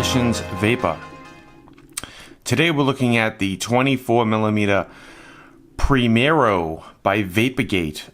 AmbitionZ VapeR. Today we're looking at the 24mm Premiro by Vapergate.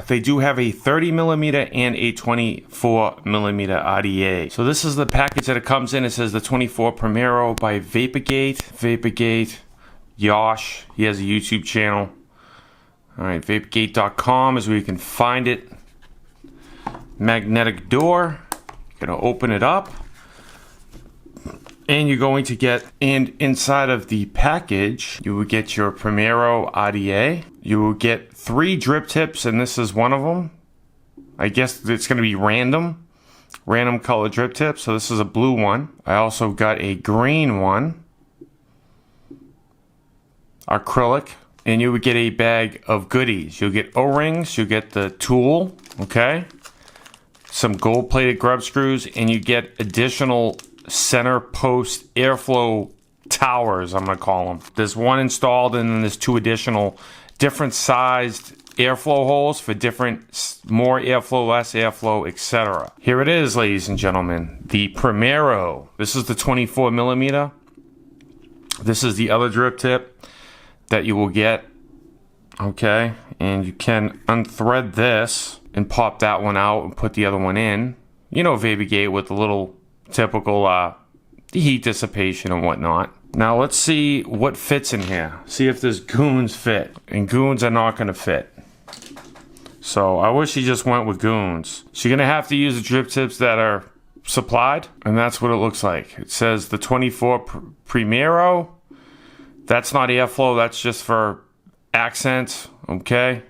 They do have a 30mm and a 24mm RDA. So this is the package that it comes in. It says the 24 Premiro by Vapergate. Vapergate, Yosh, he has a YouTube channel. Alright, vapergate.com is where you can find it. Magnetic door. You're going to open it up. And you're going to get, and inside of the package, you will get your Premiro RDA. You will get 3 drip tips, and this is one of them. I guess it's going to be random color drip tips. So this is a blue one. I also got a green one, acrylic, and you would get a bag of goodies. You'll get O-rings, you'll get the tool, okay, some gold-plated grub screws, and you get additional center post airflow towers, I'm gonna call them. There's one installed, and then there's 2 additional different sized airflow holes for different, more airflow, less airflow, etc. Here it is, ladies and gentlemen, the Premiro. This is the 24mm. This is the other drip tip that you will get, okay, and you can unthread this and pop that one out and put the other one in. You know, Vapergate with the little typical heat dissipation and whatnot. Now let's see what fits in here. See if this goons fit. And goons are not going to fit. So I wish he just went with goons. So you're going to have to use the drip tips that are supplied. And that's what it looks like. It says the 24 Premiro. That's not airflow. That's just for accents. Okay.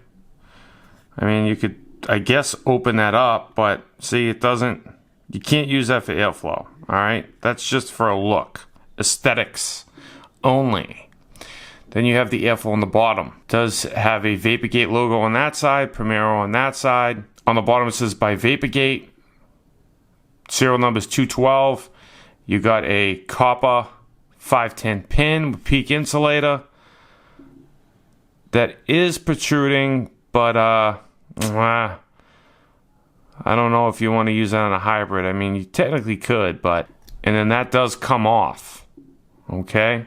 I mean, you could, I guess, open that up. But see, it doesn't. You can't use that for airflow, alright? That's just for a look. Aesthetics only. Then you have the airflow on the bottom. It does have a Vapergate logo on that side, Premiro on that side. On the bottom it says by Vapergate. Serial number is 212. You got a copper 510 pin with peak insulator. That is protruding, but I don't know if you want to use that on a hybrid. I mean, you technically could, but... And then that does come off. Okay?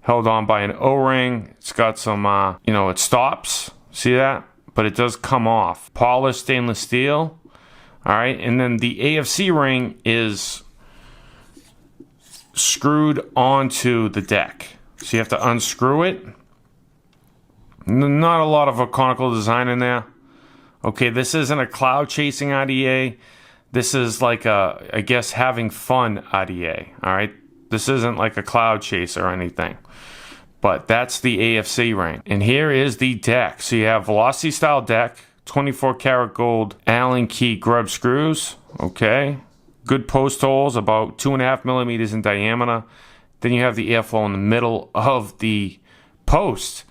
Held on by an O-ring. It's got some, you know, it stops. See that? But it does come off. Polished stainless steel. Alright? And then the AFC ring is screwed onto the deck. So you have to unscrew it. Not a lot of a conical design in there. Okay, this isn't a cloud chasing RDA. This is like a, I guess, having fun RDA. All right, this isn't like a cloud chase or anything. But that's the AFC ring. And here is the deck. So you have velocity style deck, 24 karat gold Allen key grub screws. Okay, good post holes, about 2.5 millimeters in diameter. Then you have the airflow in the middle of the post.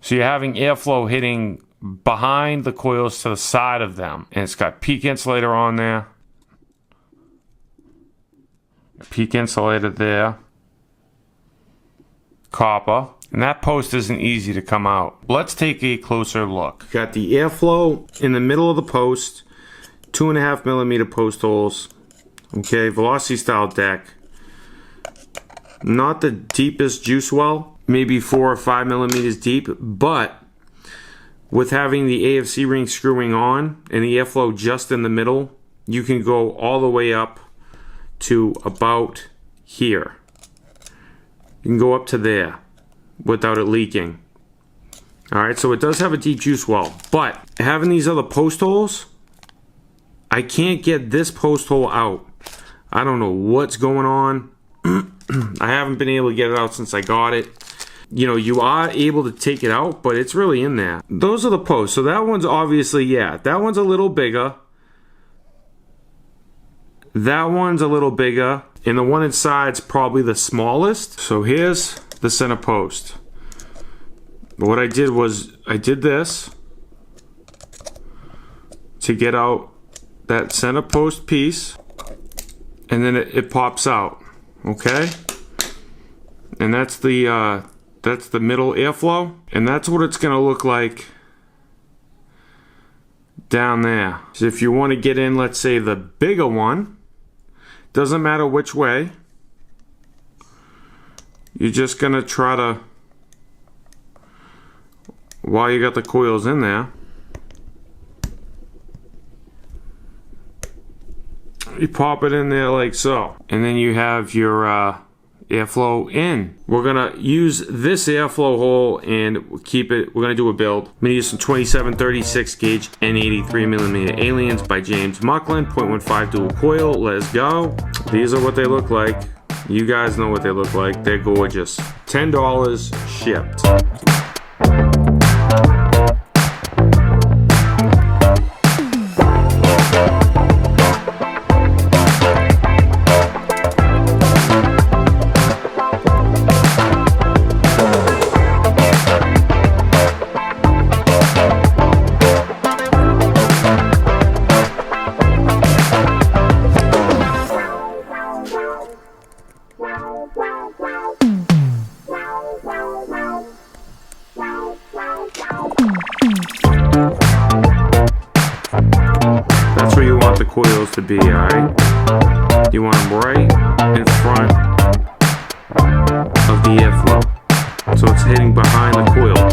So you're having airflow hitting behind the coils to the side of them, and it's got peak insulator on there, peak insulator there, copper, and that post isn't easy to come out. Let's take a closer look. Got the airflow in the middle of the post, 2.5 millimeter post holes. Okay, velocity style deck, not the deepest juice well, maybe 4 or 5 millimeters deep, but with having the AFC ring screwing on and the airflow just in the middle, you can go all the way up to about here. You can go up to there without it leaking. Alright, so it does have a deep juice well, but having these other post holes, I can't get this post hole out. I don't know what's going on. I haven't been able to get it out since I got it. You know, you are able to take it out, but it's really in there. Those are the posts. So that one's obviously, yeah, that one's a little bigger. That one's a little bigger. And the one inside's probably the smallest. So here's the center post. What I did was, I did this to get out that center post piece. And then it pops out. Okay? And that's the middle airflow, and that's what it's gonna look like down there. So if you want to get in, let's say, the bigger one, doesn't matter which way, you're just gonna try to, while you got the coils in there, you pop it in there like so, and then you have your airflow in. We're gonna use this airflow hole and keep it. We're gonna do a build. I'm gonna use some 2736 gauge N83mm Aliens by James Mucklin, 0.15 dual coil. Let's go. These are what they look like. You guys know what they look like. They're gorgeous. $10 shipped. That's where you want the coils to be, alright? You want them right in front of the airflow, so it's hitting behind the coil.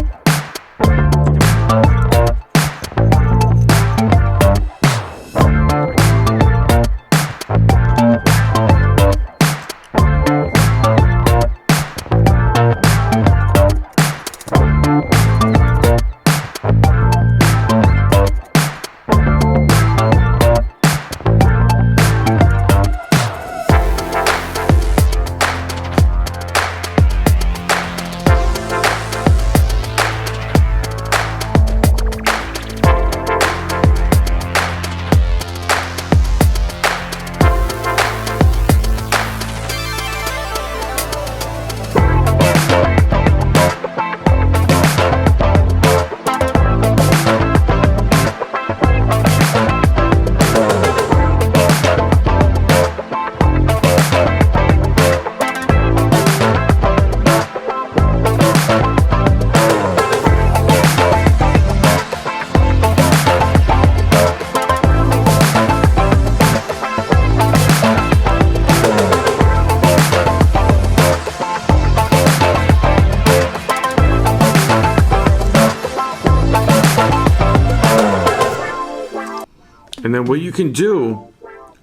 And then what you can do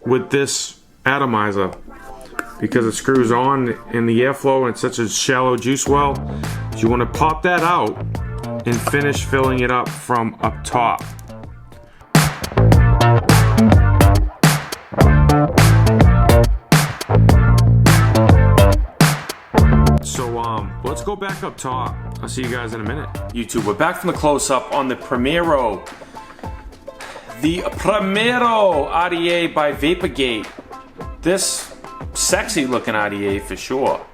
with this atomizer, because it screws on in the airflow and it's such a shallow juice well, is you want to pop that out and finish filling it up from up top. So let's go back up top. I'll see you guys in a minute. YouTube, we're back from the close-up on the Premiro. The Premiro RDA by Vapergate. This sexy looking RDA for sure.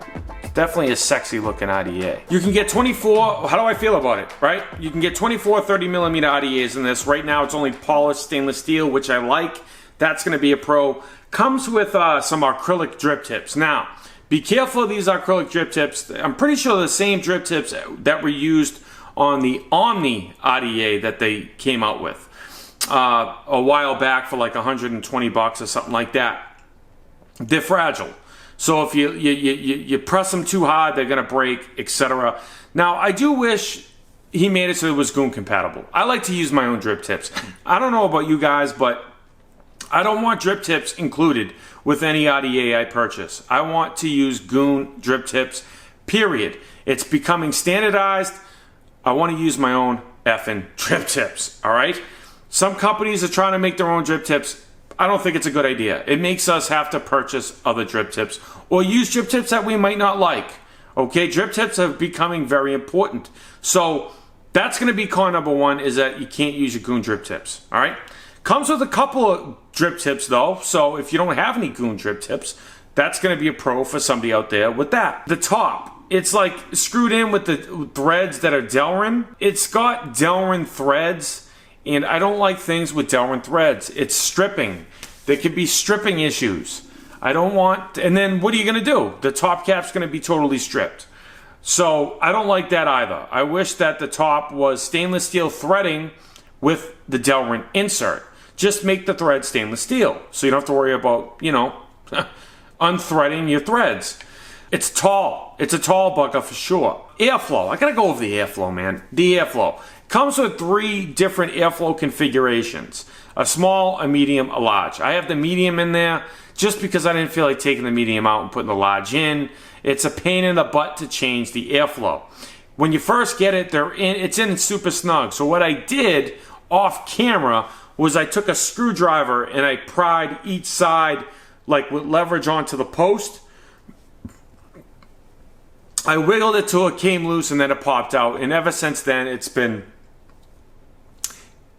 Definitely a sexy looking RDA. You can get 24, how do I feel about it, right? You can get 24 30mm RDAs in this. Right now it's only polished stainless steel, which I like. That's gonna be a pro. Comes with some acrylic drip tips. Now, be careful of these acrylic drip tips. I'm pretty sure the same drip tips that were used on the Omni RDA that they came out with a while back for like 120 bucks or something like that. They're fragile. So if you press them too hard, they're gonna break, etc. Now, I do wish he made it so it was Goon compatible. I like to use my own drip tips. I don't know about you guys, but I don't want drip tips included with any RDA I purchase. I want to use Goon drip tips, period. It's becoming standardized. I want to use my own effing drip tips, all right? Some companies are trying to make their own drip tips. I don't think it's a good idea. It makes us have to purchase other drip tips or use drip tips that we might not like. Okay, drip tips are becoming very important. So that's going to be con number one, is that you can't use your Goon drip tips, all right? Comes with a couple of drip tips though, so if you don't have any Goon drip tips, that's going to be a pro for somebody out there with that. The top, it's like screwed in with the threads that are Delrin. It's got Delrin threads, and I don't like things with Delrin threads. It's stripping. There could be stripping issues. I don't want, and then what are you going to do? The top cap's going to be totally stripped. So I don't like that either. I wish that the top was stainless steel threading with the Delrin insert. Just make the thread stainless steel, so you don't have to worry about, you know, unthreading your threads. It's tall. It's a tall bugger for sure. Airflow. I gotta go over the airflow, man. The airflow. Comes with 3 different airflow configurations. A small, a medium, a large. I have the medium in there just because I didn't feel like taking the medium out and putting the large in. It's a pain in the butt to change the airflow. When you first get it, it's in super snug. So what I did off camera was I took a screwdriver and I pried each side like with leverage onto the post. I wiggled it till it came loose and then it popped out. And ever since then, it's been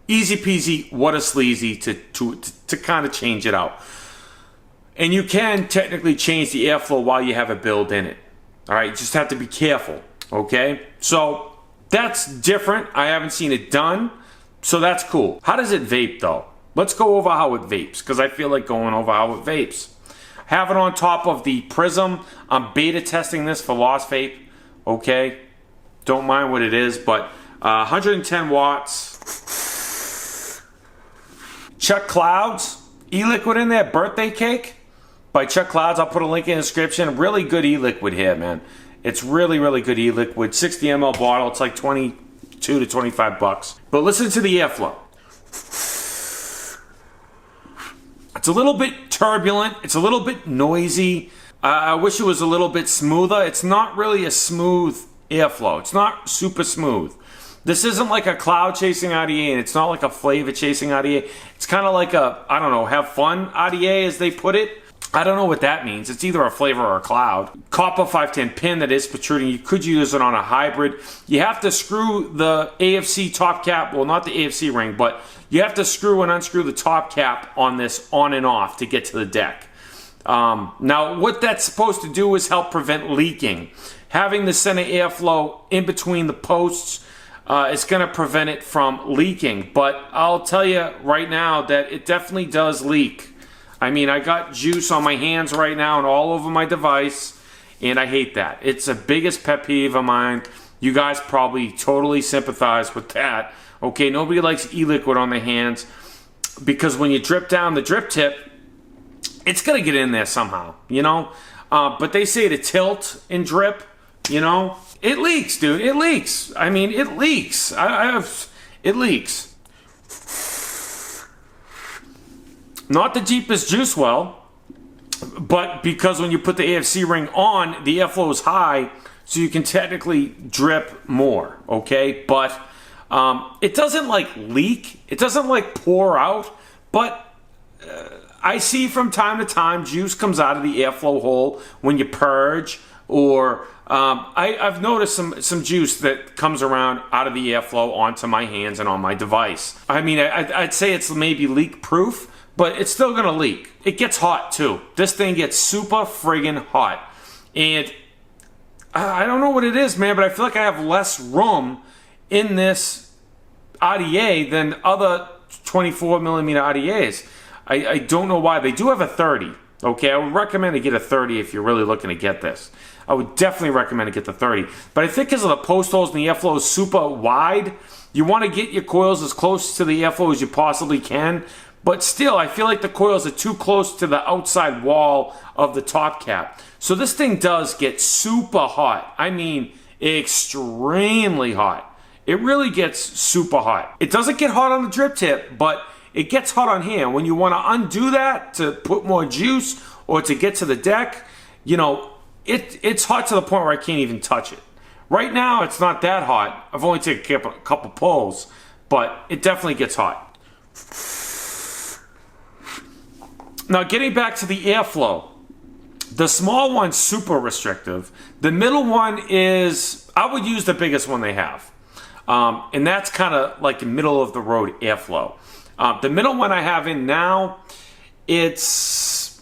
easy peasy, what a sleazy to kind of change it out. And you can technically change the airflow while you have a build in it. All right, you just have to be careful, okay? So that's different. I haven't seen it done, so that's cool. How does it vape though? Let's go over how it vapes, because I feel like going over how it vapes. Have it on top of the Prism. I'm beta testing this for Lost Vape, okay? Don't mind what it is, but 110 watts. Chuck Clouds, e-liquid in there, Birthday Cake by Chuck Clouds. I'll put a link in the description. Really good e-liquid here, man. It's really, really good e-liquid. 60 ml bottle. It's like 22 to 25 bucks. But listen to the airflow. It's a little bit turbulent. It's a little bit noisy. I wish it was a little bit smoother. It's not really a smooth airflow. It's not super smooth. This isn't like a cloud chasing RDA, and it's not like a flavor chasing RDA. It's kind of like a, I don't know, have fun RDA as they put it. I don't know what that means. It's either a flavor or a cloud. Copper 510 pin that is protruding. You could use it on a hybrid. You have to screw the AFC top cap, well, not the AFC ring, but you have to screw and unscrew the top cap on this on and off to get to the deck. Now, what that's supposed to do is help prevent leaking. Having the center airflow in between the posts is going to prevent it from leaking. But I'll tell you right now that it definitely does leak. I mean, I got juice on my hands right now and all over my device, and I hate that. It's the biggest pet peeve of mine. You guys probably totally sympathize with that. Okay, nobody likes e-liquid on their hands because when you drip down the drip tip, it's going to get in there somehow, you know? But they say to tilt and drip, you know? It leaks, dude. It leaks. I mean, it leaks. It leaks. Not the deepest juice well, but because when you put the AFC ring on, the airflow is high, so you can technically drip more, okay? But it doesn't like leak. It doesn't like pour out, but I see from time to time juice comes out of the airflow hole when you purge, or I've noticed some juice that comes around out of the airflow onto my hands and on my device. I mean, I'd say it's maybe leak proof, but it's still gonna leak. It gets hot too. This thing gets super friggin' hot. And I don't know what it is, man, but I feel like I have less room in this RDA than other 24 millimeter RDAs. I don't know why. They do have a 30. Okay, I would recommend to get a 30 if you're really looking to get this. I would definitely recommend to get the 30. But I think because of the post holes and the airflow is super wide, you want to get your coils as close to the airflow as you possibly can. But still, I feel like the coils are too close to the outside wall of the top cap. So this thing does get super hot. I mean, extremely hot. It really gets super hot. It doesn't get hot on the drip tip, but it gets hot on here. When you want to undo that to put more juice or to get to the deck, you know, it's hot to the point where I can't even touch it. Right now, it's not that hot. I've only taken a couple pulls, but it definitely gets hot. Now, getting back to the airflow, the small one's super restrictive. The middle one is, I would use the biggest one they have. And that's kind of like a middle of the road airflow. The middle one I have in now, it's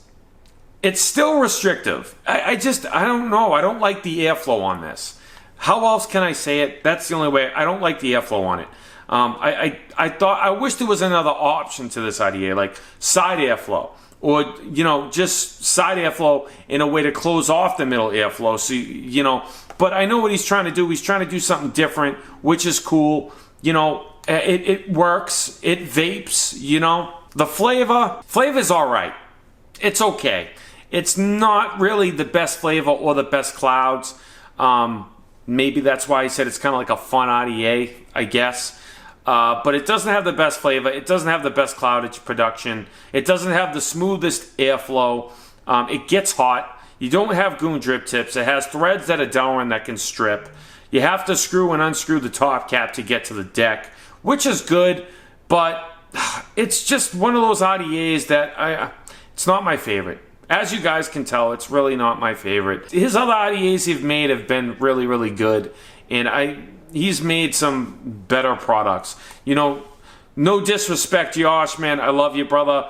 still restrictive. I don't know. I don't like the airflow on this. How else can I say it? That's the only way. I don't like the airflow on it. I wish there was another option to this RDA, like side airflow. Or, you know, just side airflow in a way to close off the middle airflow. So, you know, but I know what he's trying to do. He's trying to do something different, which is cool. You know, it works. It vapes, you know. The flavor's all right. It's okay. It's not really the best flavor or the best clouds. Maybe that's why he said it's kind of like a fun RDA, I guess. But it doesn't have the best flavor. It doesn't have the best cloudage production. It doesn't have the smoothest airflow. It gets hot. You don't have goon drip tips. It has threads that are down that can strip. You have to screw and unscrew the top cap to get to the deck, which is good, but it's just one of those RDAs that it's not my favorite. As you guys can tell, it's really not my favorite. His other RDAs he's made have been really, really good, and he's made some better products. You know, no disrespect, Josh, man. I love you, brother.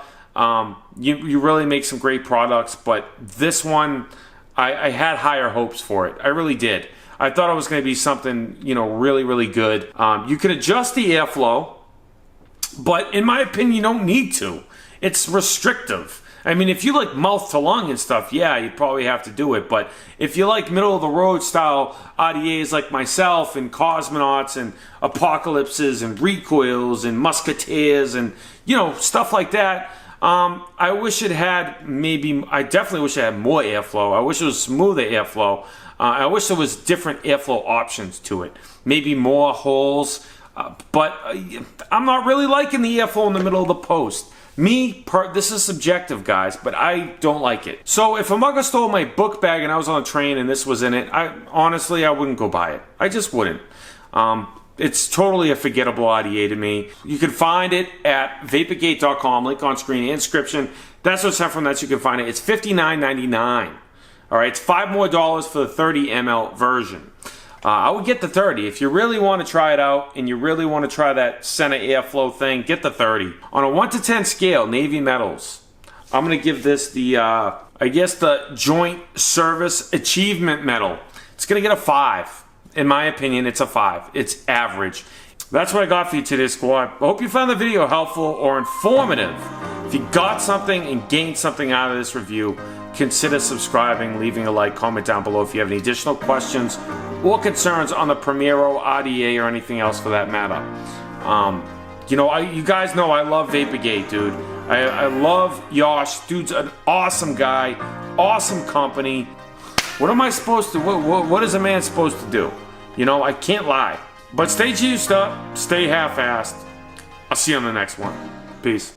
You really make some great products, but this one, I had higher hopes for it. I really did. I thought it was going to be something, you know, really, really good. You can adjust the airflow, but in my opinion, you don't need to. It's restrictive. I mean, if you like mouth to lung and stuff, yeah, you probably have to do it. But if you like middle of the road style RDAs like myself and Cosmonauts and Apocalypses and Recoils and Musketeers and, you know, stuff like that, I wish it had I definitely wish it had more airflow. I wish it was smoother airflow. I wish there was different airflow options to it. Maybe more holes. But I'm not really liking the airflow in the middle of the post. This is subjective, guys, but I don't like it. So if a mugger stole my book bag and I was on a train and this was in it, honestly, I wouldn't go buy it. I just wouldn't. It's totally a forgettable RDA to me. You can find it at Vapergate.com, link on screen, and description. That's what's sent from that. You can find it. It's $59.99. All right, it's $5 more for the 30 ml version. I would get the 30. If you really want to try it out and you really want to try that center airflow thing, get the 30. On a 1 to 10 scale, Navy Metals, I'm going to give this the, I guess the Joint Service Achievement Medal. It's going to get a 5. In my opinion, it's a 5. It's average. That's what I got for you today, squad. I hope you found the video helpful or informative. If you got something and gained something out of this review, consider subscribing, leaving a like, comment down below if you have any additional questions or concerns on the Premiro, RDA, or anything else for that matter. You know, you guys know I love Vapergate, dude. I love Yosh. Dude's an awesome guy, awesome company. What am I supposed to, what is a man supposed to do? You know, I can't lie. But stay juiced up, stay half-assed. I'll see you on the next one. Peace.